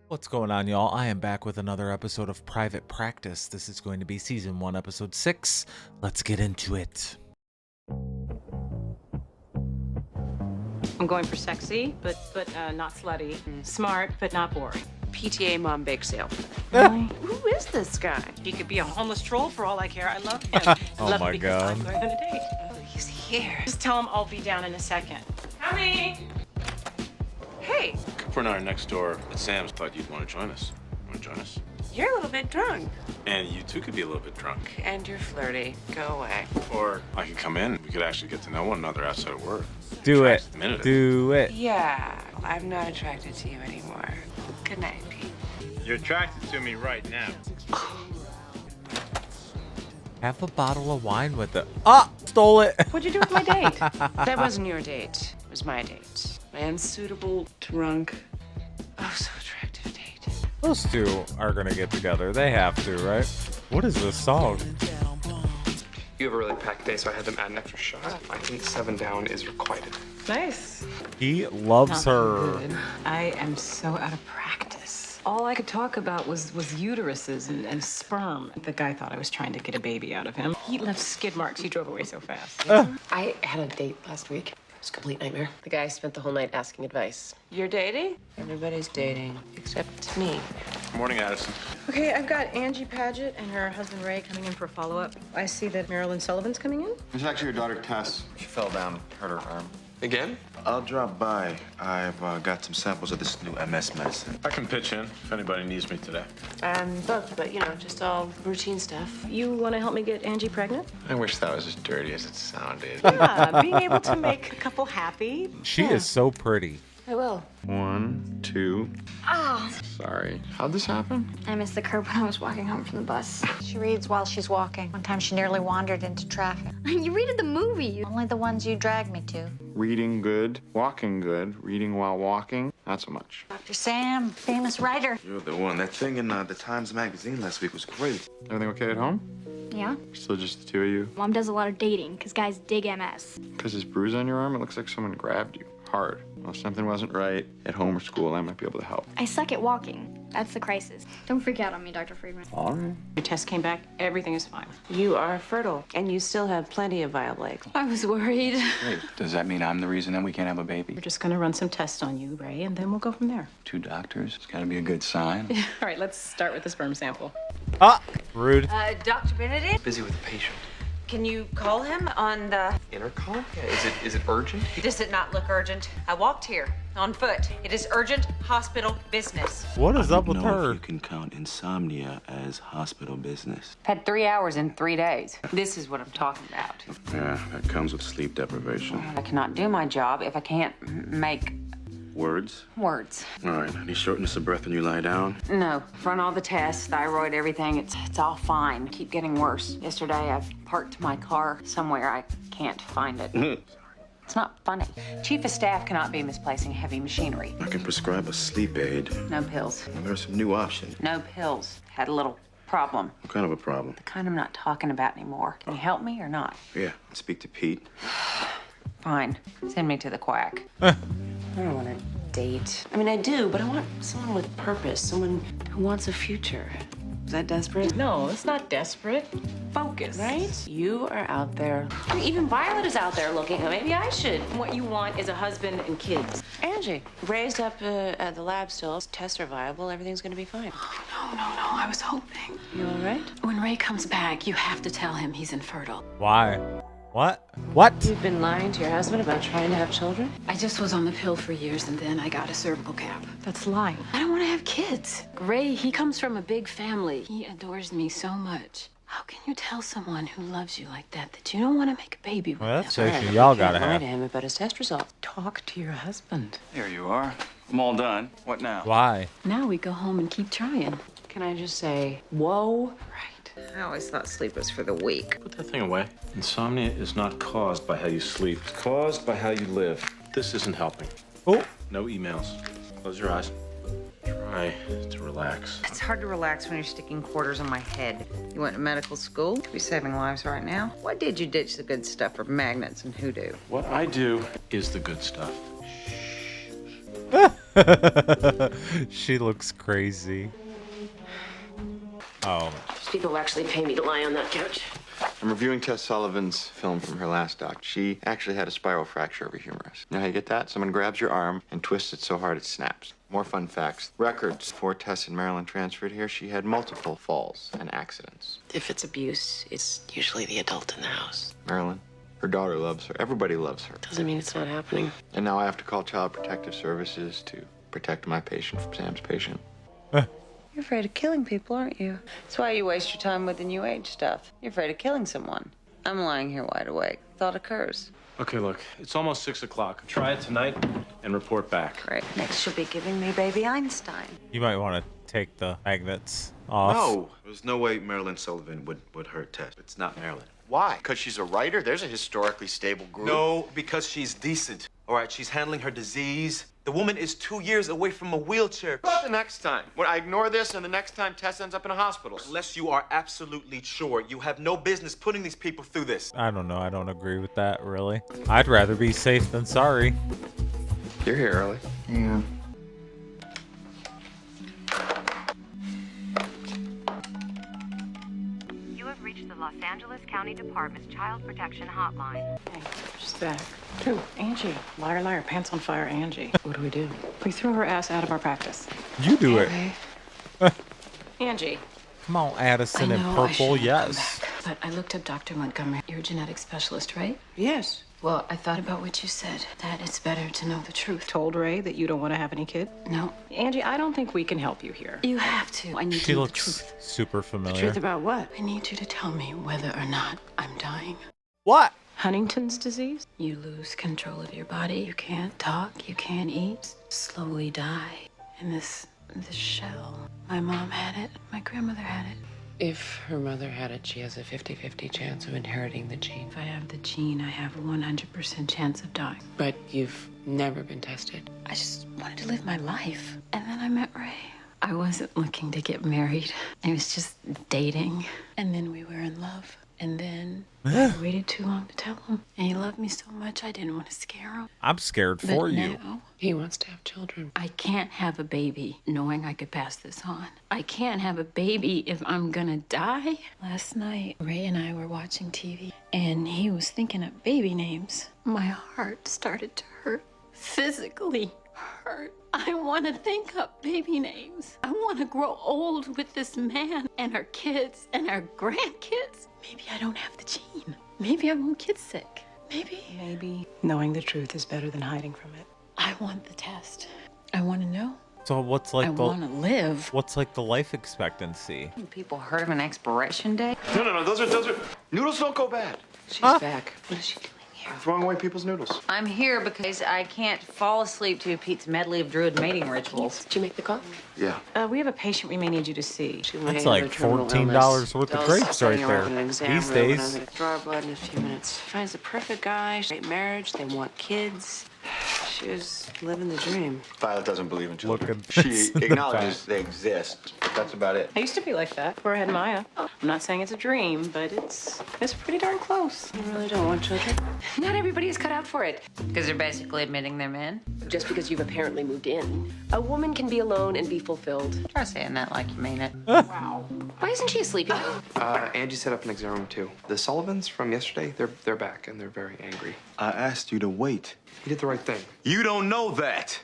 What's going on, y'all? I am back with another episode of Private Practice. This is going to be Season 1, Episode 6. Let's get into it. I'm going for sexy, but not slutty. Smart, but not boring. PTA mom bake sale. Really? Who is this guy? He could be a homeless troll for all I care. I love him. Oh love my him because God. I'm going on a date. Oh, he's here. Just tell him I'll be down in a second. Coming! Hey, Cooper and I are next door at Sam's. Thought you'd want to join us. Want to join us? you're a little bit drunk. And you too could be a little bit drunk. And you're flirty. Go away. Or I could come in. We could actually get to know one another outside of work. Do it. Attracted the minute. Do it. Yeah, I'm not attracted to you anymore. Good night, Pete. You're attracted to me right now. Have a bottle of wine with it. Ah! Stole it. What'd you do with my date? That wasn't your date. It was my date. My unsuitable, drunk, oh so attractive date. Those two are going to get together. They have to, right? What is this song? You have a really packed day, so I had them add an extra shot. I think 7 down is required. Nice. He loves her. I am so out of practice. All I could talk about was uteruses and sperm. The guy thought I was trying to get a baby out of him. He left skid marks. He drove away so fast. I had a date last week. It was a complete nightmare. The guy spent the whole night asking advice. You're dating? Everybody's dating, except me. Morning, Addison. Okay, I've got Angie Paget and her husband Ray coming in for a follow-up. I see that Marilyn Sullivan's coming in. It's actually your daughter, Tess. She fell down, hurt her arm. Again? I'll drop by. I've got some samples of this new MS medicine. I can pitch in if anybody needs me today. I'm booked, but just all routine stuff. You want to help me get Angie pregnant? I wish that was as dirty as it sounded. Yeah, being able to make a couple happy. She is so pretty. I will. 1, 2. Oh, Sorry. How'd this happen? I missed the curb when I was walking home from the bus. She reads while she's walking. One time she nearly wandered into traffic. You read the movie. Only the ones you dragged me to. Reading good, walking good, reading while walking, not so much. Dr. Sam, famous writer. You're the one. That thing in the Times Magazine last week was great. Everything okay at home? Yeah? Still just the two of you? Mom does a lot of dating because guys dig MS. Because this bruise on your arm, it looks like someone grabbed you hard. Well, if something wasn't right at home or school, I might be able to help. I suck at walking. That's the crisis. Don't freak out on me, Dr. Friedman. All right. Your test came back. Everything is fine. You are fertile, and you still have plenty of viable eggs. I was worried. Wait, does that mean I'm the reason that we can't have a baby? We're just going to run some tests on you, Ray, and then we'll go from there. 2 doctors? It's gotta be a good sign. All right, let's start with the sperm sample. Ah! Rude. Dr. Benedict, Busy with the patient. can you call him on the... Intercom? Yeah, is it urgent? Does it not look urgent? I walked here on foot. It is urgent hospital business. What is up with know her? if you can count insomnia as hospital business. Had 3 hours in 3 days. This is what I'm talking about. Yeah, that comes with sleep deprivation. I cannot do my job if I can't make Words? words. All right, any shortness of breath when you lie down? No, run all the tests, thyroid, everything. It's all fine. Keep getting worse. Yesterday, I parked my car somewhere. I can't find it. It's not funny. Chief of staff cannot be misplacing heavy machinery. I can prescribe a sleep aid. No pills. Well, there are some new options. No pills. Had a little problem. What kind of a problem? The kind I'm not talking about anymore. Can you help me or not? Yeah, speak to Pete. Fine. Send me to the quack. I don't want a date. I mean, I do, but I want someone with purpose, someone who wants a future. Is that desperate? No, it's not desperate. Focus. Right? You are out there. I mean, even Violet is out there looking. Maybe I should. What you want is a husband and kids. Angie, raised up at the lab still. Tests are viable. Everything's gonna be fine. No, I was hoping. You all right? When Ray comes back, you have to tell him he's infertile. Why? What? What? You've been lying to your husband about trying to have children? I just was on the pill for years, and then I got a cervical cap. That's lying. I don't want to have kids. Ray, he comes from a big family. He adores me so much. How can you tell someone who loves you like that you don't want to make a baby with Well, that's them? actually y'all gotta Lie have. to him about his test results. Talk to your husband. Here you are. I'm all done. What now? Why? Now we go home and keep trying. Can I just say, whoa? Right. I always thought sleep was for the weak. Put that thing away. Insomnia is not caused by how you sleep. It's caused by how you live. This isn't helping. Oh. No emails. Close your eyes. Try to relax. It's hard to relax when you're sticking quarters in my head. You went to medical school to be saving lives right now. Why did you ditch the good stuff for magnets and hoodoo? What I do is the good stuff. She looks crazy. Oh. These people actually pay me to lie on that couch. I'm reviewing Tess Sullivan's film from her last doc. She actually had a spiral fracture of a humerus. You know how you get that? Someone grabs your arm and twists it so hard it snaps. More fun facts. Records. Before Tess and Marilyn transferred here, she had multiple falls and accidents. If it's abuse, it's usually the adult in the house. Marilyn, her daughter loves her. Everybody loves her. Doesn't mean it's not happening. And now I have to call Child Protective Services to protect my patient from Sam's patient. You're afraid of killing people, aren't you? That's why you waste your time with the new age stuff. You're afraid of killing someone. I'm lying here wide awake. Thought occurs. Okay, look, it's almost 6 o'clock. Try it tonight and report back. Great. Next, she'll be giving me baby Einstein. You might want to take the magnets off. No, there's no way Marilyn Sullivan would hurt Tess. It's not Marilyn. Why? Because she's a writer? There's a historically stable group. No, because she's decent. All right, she's handling her disease. The woman is 2 years away from a wheelchair. What about the next time? When I ignore this and the next time Tess ends up in a hospital? Unless you are absolutely sure, you have no business putting these people through this. I don't know. I don't agree with that, really. I'd rather be safe than sorry. You're here early. Yeah. You have reached the Los Angeles County Department's Child Protection Hotline. Hey, she's back. Who? Angie. Liar, liar, pants on fire, Angie. What do we do? We threw her ass out of our practice. You do it. Angie. Come on, Addison in I purple, shouldn't have yes. come back, but I looked up Dr. Montgomery. You're a genetic specialist, right? Yes. Well, I thought about what you said, that it's better to know the truth. Told Ray that you don't want to have any kid? No. Angie, I don't think we can help you here. You have to. I need She to know the looks truth. super familiar. Truth about what? I need you to tell me whether or not I'm dying. What? Huntington's disease? You lose control of your body. You can't talk. You can't eat. Slowly die in this shell. My mom had it. My grandmother had it. If her mother had it, she has a 50-50 chance of inheriting the gene. If I have the gene, I have a 100% chance of dying. But you've never been tested. I just wanted to live my life. And then I met Ray. I wasn't looking to get married. I was just dating. And then we were in love. And then I waited too long to tell him. And he loved me so much, I didn't want to scare him. I'm scared for But you. now, he wants to have children. I can't have a baby knowing I could pass this on. I can't have a baby if I'm gonna die. Last night, Ray and I were watching TV, and he was thinking of baby names. My heart started to hurt. Physically hurt. I want to think up baby names. I want to grow old with this man and our kids and our grandkids. Maybe I don't have the gene. Maybe I won't get sick. Maybe knowing the truth is better than hiding from it. I want the test. I want to know. So what's like I want to live. What's like the life expectancy? People heard of an expiration date? No, those are noodles don't go bad. She's back. What is she doing here? Throwing away people's noodles. I'm here because I can't fall asleep to Pete's medley of druid mating rituals. Did you make the call? Yeah. We have a patient we may need you to see. That's like $14 worth of grapes right there. These days. Draw blood in a few minutes. Finds the perfect guy, great marriage, they want kids. She was living the dream. Violet doesn't believe in children. Look at She this in the acknowledges back. they exist, but that's about it. I used to be like that before I had Maya. I'm not saying it's a dream, but it's pretty darn close. You really don't want children? Not everybody is cut out for it. Because they're basically admitting they're men. Just because you've apparently moved in. A woman can be alone and be fulfilled. Try saying that like you mean it. Wow. Why isn't she asleep yet? Angie set up an exam room too. The Sullivans from yesterday, they're back and they're very angry. I asked you to wait. He did the right thing. You don't know that.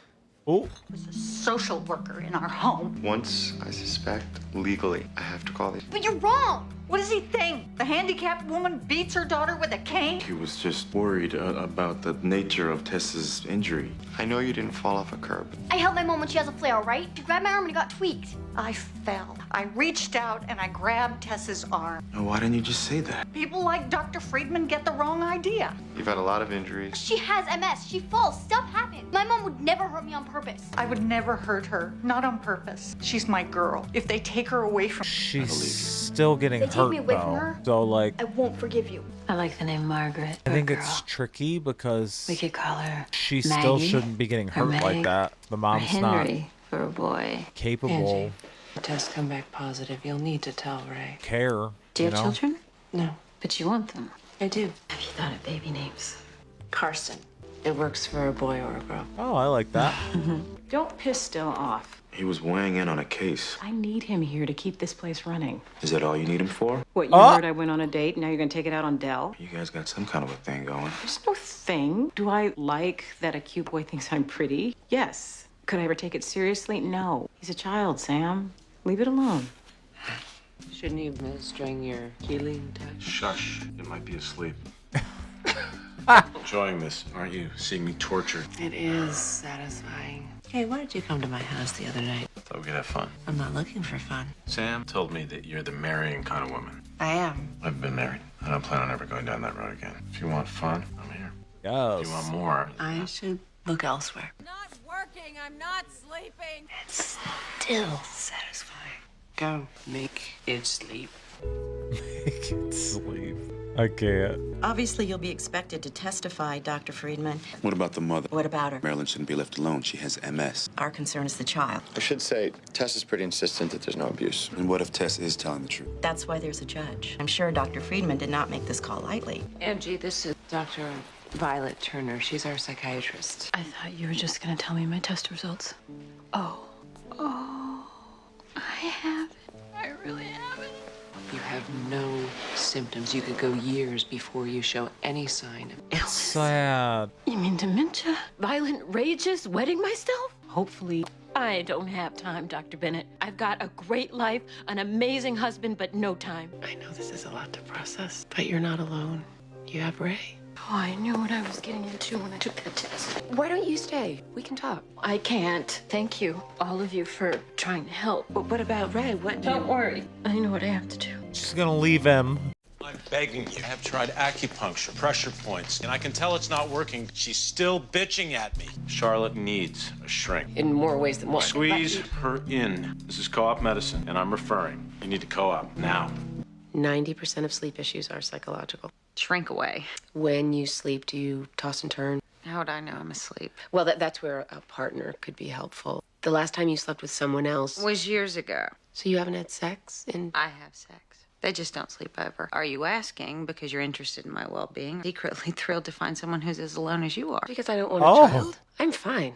Oh. Was a social worker in our home. Once I suspect, legally, I have to call these. But you're wrong. What does he think? The handicapped woman beats her daughter with a cane? He was just worried about the nature of Tess's injury. I know you didn't fall off a curb. I help my mom when she has a flare, right? She grabbed my arm and it got tweaked. I fell. I reached out and I grabbed Tess's arm. Now, why didn't you just say that? People like Dr. Friedman get the wrong idea. You've had a lot of injuries. She has MS. She falls. Stuff happens. My mom would never hurt me on purpose. I would never hurt her, not on purpose. She's my girl. If they take her away from She's still getting They take hurt me away from though. her? So like I won't forgive you. I like the name Margaret. I think Good it's girl. tricky because We could call her she still Maggie shouldn't be getting or hurt like Meg that. The or mom's not Henry for a boy. capable, Angie. The test come back positive. You'll need to tell Ray. care. Do you have know? children? No, But you want them. I do. Have you thought of baby names? Carson. It works for a boy or a girl. Oh, I like that. Don't piss Still off. He was weighing in on a case. I need him here to keep this place running. Is that all you need him for? What, you heard I went on a date, now you're gonna take it out on Dell? You guys got some kind of a thing going. There's no thing. Do I like that a cute boy thinks I'm pretty? Yes. Could I ever take it seriously? No. He's a child, Sam. Leave it alone. Shouldn't you be administering your healing touch? Shush. It might be asleep. Enjoying this, aren't you? Seeing me tortured. It is satisfying. Hey, why did you come to my house the other night? Thought we could have fun. I'm not looking for fun. Sam told me that you're the marrying kind of woman. I am. I've been married. I don't plan on ever going down that road again. If you want fun, I'm here. Yes. If you want more, I should look elsewhere. Not working. I'm not sleeping. It's still satisfying. Go make it sleep. Make it sleep. I can't. Obviously, you'll be expected to testify, Dr. Friedman. What about the mother? What about her? Marilyn shouldn't be left alone. She has MS. Our concern is the child. I should say, Tess is pretty insistent that there's no abuse. And what if Tess is telling the truth? That's why there's a judge. I'm sure Dr. Friedman did not make this call lightly. Angie, this is Dr. Violet Turner. She's our psychiatrist. I thought you were just gonna tell me my test results. Oh. I have it. I really have it. You have no symptoms. You could go years before you show any sign of illness. Sad. You mean dementia? Violent rages? Wetting myself? Hopefully. I don't have time, Dr. Bennett. I've got a great life, an amazing husband, but no time. I know this is a lot to process, but you're not alone. You have Ray. Oh, I knew what I was getting into when I took that test. Why don't you stay? We can talk. I can't. Thank you, all of you, for trying to help. But what about Ray? Don't worry. I know what I have to do. She's gonna leave him. I'm begging you. I have tried acupuncture, pressure points, and I can tell it's not working. She's still bitching at me. Charlotte needs a shrink. In more ways than one. Squeeze her in. This is co-op medicine, and I'm referring. You need to co-op now. 90% of sleep issues are psychological. Shrink away. When you sleep, do you toss and turn? How would I know I'm asleep? Well, that's where a partner could be helpful. The last time you slept with someone else Was years ago. So you haven't had sex in... I have sex. They just don't sleep over. Are you asking because you're interested in my well-being? Secretly thrilled to find someone who's as alone as you are. Because I don't want a child? I'm fine.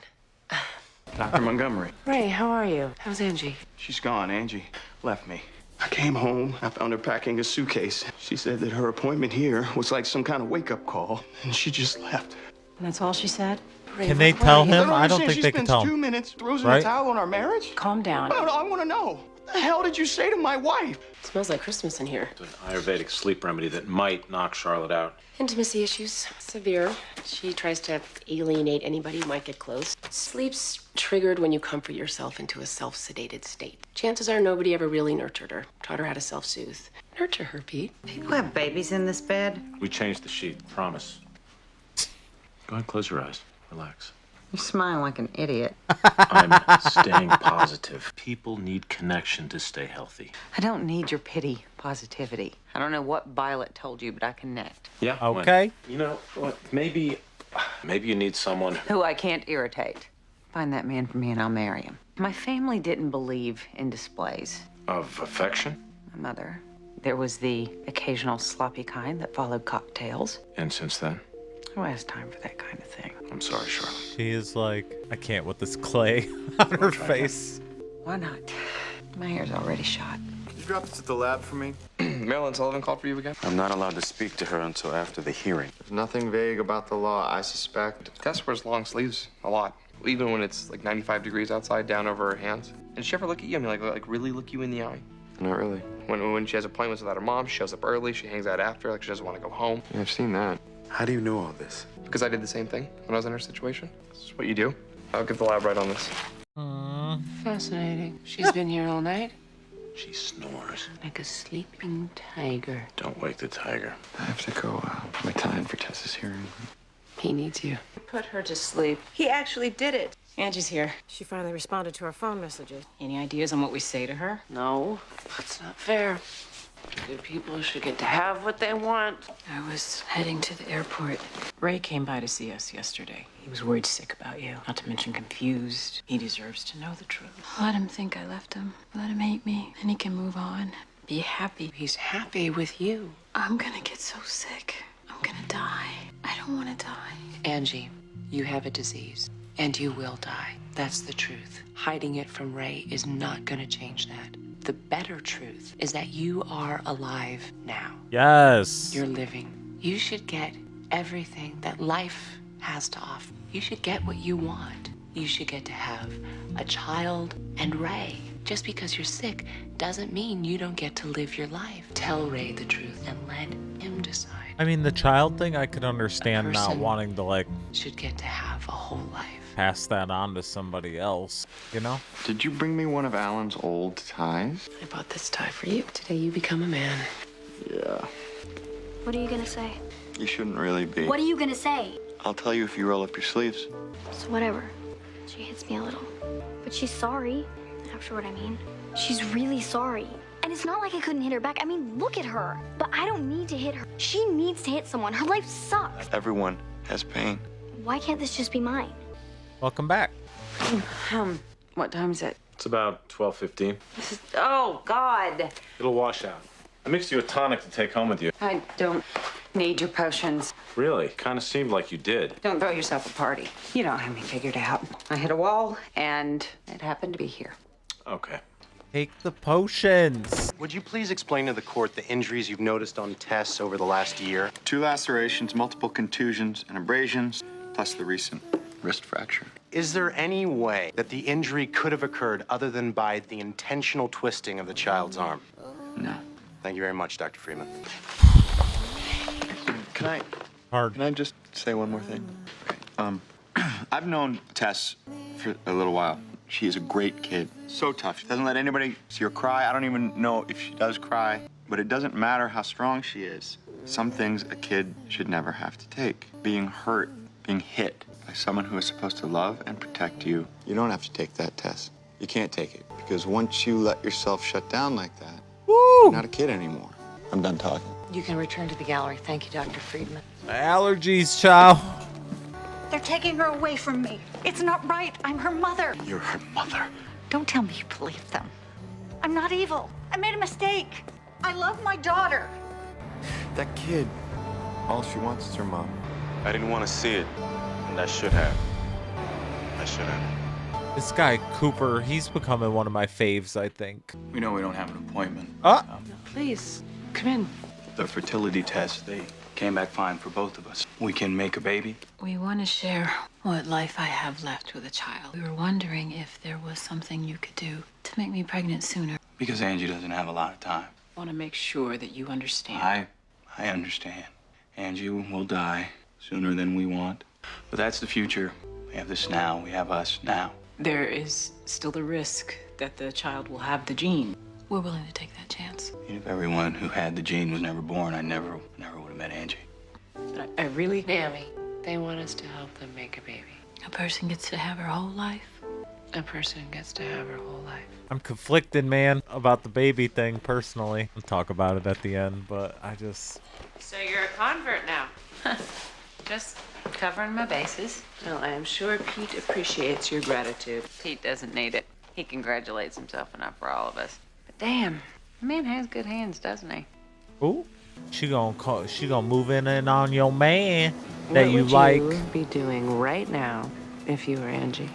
Dr. Montgomery. Ray, how are you? How's Angie? She's gone. Angie left me. I came home. I found her packing a suitcase. She said that her appointment here was like some kind of wake-up call, and she just left. And that's all she said? Can they tell him? I don't think she they can spends tell 2 him. minutes, throws in Right? a towel on our marriage? Calm down. I want to know. What the hell did you say to my wife? It smells like Christmas in here. It's an Ayurvedic sleep remedy that might knock Charlotte out. Intimacy issues, severe. She tries to alienate anybody who might get close. Sleep's triggered when you comfort yourself into a self-sedated state. Chances are nobody ever really nurtured her, taught her how to self-soothe. Nurture her, Pete. People have babies in this bed. We changed the sheet, promise. Go ahead, close your eyes. Relax. You're smiling like an idiot. I'm staying positive. People need connection to stay healthy. I don't need your pity, positivity. I don't know what Violet told you, but I connect. Yeah. Okay. You know what? Maybe you need someone Who I can't irritate. Find that man for me and I'll marry him. My family didn't believe in displays. of affection. My mother. There was the occasional sloppy kind that followed cocktails. And since then? Who has time for that kind of thing? I'm sorry, Charlotte. She is like, I can't with this clay on her face. Why not? My hair's already shot. Could you drop this at the lab for me? Marilyn Sullivan called for you again? I'm not allowed to speak to her until after the hearing. There's nothing vague about the law, I suspect. Tess wears long sleeves a lot. Even when it's like 95 degrees outside, down over her hands. Did she ever look at you? I mean, like really look you in the eye? Not really. When she has appointments without her mom, she shows up early, she hangs out after, like she doesn't want to go home. Yeah, I've seen that. How do you know all this? Because I did the same thing when I was in her situation. This is what you do. I'll give the lab right on this. Fascinating. She's been here all night? She snores. Like a sleeping tiger. Don't wake the tiger. I have to go. My time for Tess's hearing. He needs you. Put her to sleep. He actually did it. Angie's here. She finally responded to our phone messages. Any ideas on what we say to her? No, that's not fair. Good people should get to have what they want. I was heading to the airport. Ray came by to see us yesterday. He was worried sick about you, not to mention confused. He deserves to know the truth. Let him think I left him. Let him hate me, and he can move on. Be happy. He's happy with you. I'm gonna get so sick. I'm gonna die. I don't want to die. Angie, You have a disease, and you will die. That's the truth. Hiding it from Ray is not gonna change that. The better truth is that you are alive now. Yes. You're living. You should get everything that life has to offer. You should get what you want. You should get to have a child and Ray. Just because you're sick doesn't mean you don't get to live your life. Tell Ray the truth and let him decide. I mean, the child thing, I could understand not person wanting to, like, should get to have a whole life. pass that on to somebody else, you know? Did you bring me one of Alan's old ties? I bought this tie for you. Today you become a man. Yeah. What are you gonna say? You shouldn't really be. What are you gonna say? I'll tell you if you roll up your sleeves. So whatever. She hits me a little. But she's sorry. After what I mean. She's really sorry. And it's not like I couldn't hit her back. I mean, look at her. But I don't need to hit her. She needs to hit someone. Her life sucks. Everyone has pain. Why can't this just be mine? Welcome back. What time is it? It's about 12:15. This is, oh, God. It'll wash out. I mixed you a tonic to take home with you. I don't need your potions. Really? Kind of seemed like you did. Don't throw yourself a party. You don't have me figured out. I hit a wall, and it happened to be here. Okay. Take the potions. Would you please explain to the court the injuries you've noticed on Tess over the last year? 2 lacerations, multiple contusions and abrasions, plus the recent wrist fracture. Is there any way that the injury could have occurred other than by the intentional twisting of the child's arm? No. Thank you very much, Dr. Freeman. Can I just say one more thing? I've known Tess for a little while. She is a great kid. So tough. She doesn't let anybody see her cry. I don't even know if she does cry. But it doesn't matter how strong she is. Some things a kid should never have to take. Being hurt, being hit by someone who is supposed to love and protect you. You don't have to take that, Tess. You can't take it. Because once you let yourself shut down like that, you're not a kid anymore. I'm done talking. You can return to the gallery. Thank you, Dr. Friedman. Allergies, child. They're taking her away from me. It's not right. I'm her mother. You're her mother. Don't tell me you believe them. I'm not evil. I made a mistake. I love my daughter. That kid, all she wants is her mom. I didn't want to see it, and I should have. This guy, Cooper, he's becoming one of my faves, I think. We know we don't have an appointment. Please, come in. The fertility test, they came back fine for both of us. We can make a baby. We want to share what life I have left with a child. We were wondering if there was something you could do to make me pregnant sooner. Because Angie doesn't have a lot of time. I want to make sure that you understand. I understand. Angie will die sooner than we want. But that's the future. We have this now. We have us now. There is still the risk that the child will have the gene. We're willing to take that chance. If everyone who had the gene was never born, I never would have met Angie. But I really... Mammy, they want us to help them make a baby. A person gets to have her whole life. A person gets to have her whole life. I'm conflicted, man, about the baby thing, personally. We'll talk about it at the end, but I just... So you're a convert now. Just covering my bases. Well, I am sure Pete appreciates your gratitude. Pete doesn't need it. He congratulates himself enough for all of us. But damn, the man has good hands, doesn't he? Ooh, she gonna move in on your man that What you would like. you be doing right now if you were Angie?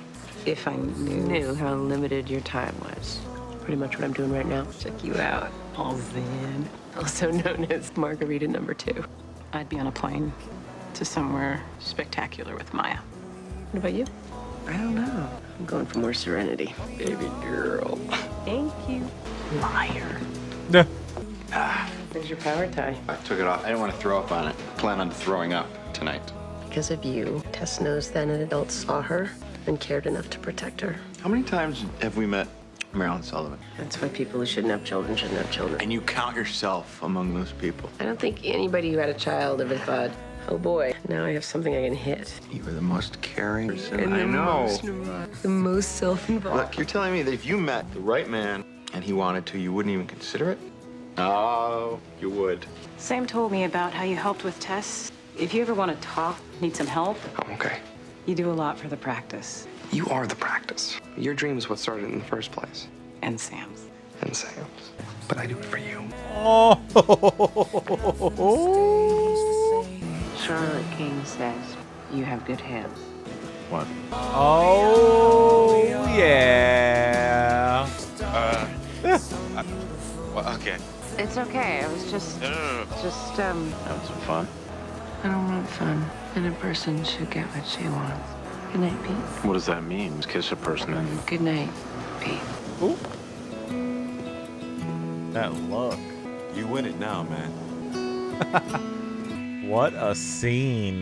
If I knew how limited your time was. Pretty much what I'm doing right now. Check you out. All zen. Also known as Margarita number 2. I'd be on a plane to somewhere spectacular with Maya. What about you? I don't know. I'm going for more serenity. Baby girl. Thank you. Liar. There's your power tie. I took it off. I didn't want to throw up on it. I plan on throwing up tonight. Because of you, Tess knows that an adult saw her and cared enough to protect her. How many times have we met Marilyn Sullivan? That's why people who shouldn't have children shouldn't have children. And you count yourself among those people. I don't think anybody who had a child ever thought, oh boy, now I have something I can hit. You were the most caring person And I the know. The most self-involved. Look, you're telling me that if you met the right man and he wanted to, you wouldn't even consider it? Oh, you would. Sam told me about how you helped with Tess. If you ever want to talk, need some help, I'm okay. you do a lot for the practice. You are the practice. Your dream is what started in the first place. And Sam's. And Sam's. But I do it for you. Oh. Charlotte King says you have good hands. What? Oh, yeah. Well, okay. It's okay. I was just. No. Just, Having some fun? I don't want fun. And a person should get what she wants. Good night, Pete. What does that mean? Kiss a person and... Good night, Pete. Ooh. That look. You win it now, man. What a scene.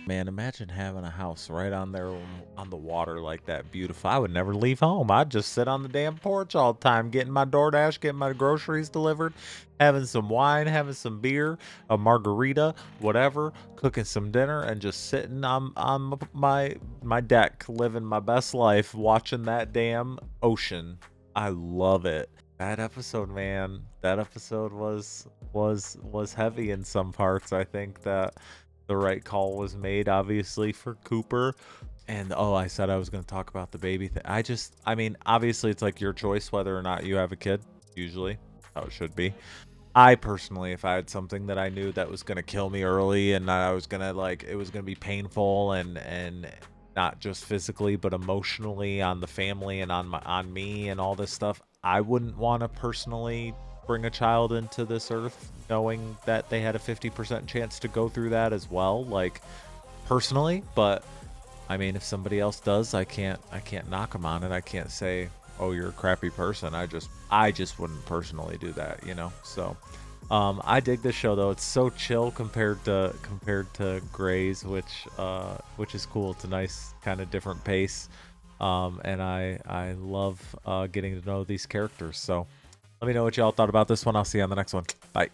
Man, imagine having a house right on there on the water like that. Beautiful. I would never leave home. I'd just sit on the damn porch all the time, getting my DoorDash, getting my groceries delivered, having some wine, having some beer, a margarita, whatever, cooking some dinner, and just sitting on my deck, living my best life, watching that damn ocean. I love it. That episode, man, that episode was heavy in some parts. I think that the right call was made, obviously, for Cooper. And I said I was going to talk about the baby thing. I mean, obviously it's like your choice whether or not you have a kid, usually how it should be. I personally, if I had something that I knew that was going to kill me early and that I was going to it was going to be painful and not just physically but emotionally on the family and on me and all this stuff, I wouldn't want to personally bring a child into this earth knowing that they had a 50% chance to go through that as well, like personally. But I mean, if somebody else does, I can't knock them on it. I can't say, oh, you're a crappy person. I just wouldn't personally do that, you know. So I dig this show though. It's so chill compared to Grey's, which is cool. It's a nice kind of different pace, and I love getting to know these characters. So let me know what y'all thought about this one. I'll see you on the next one. Bye.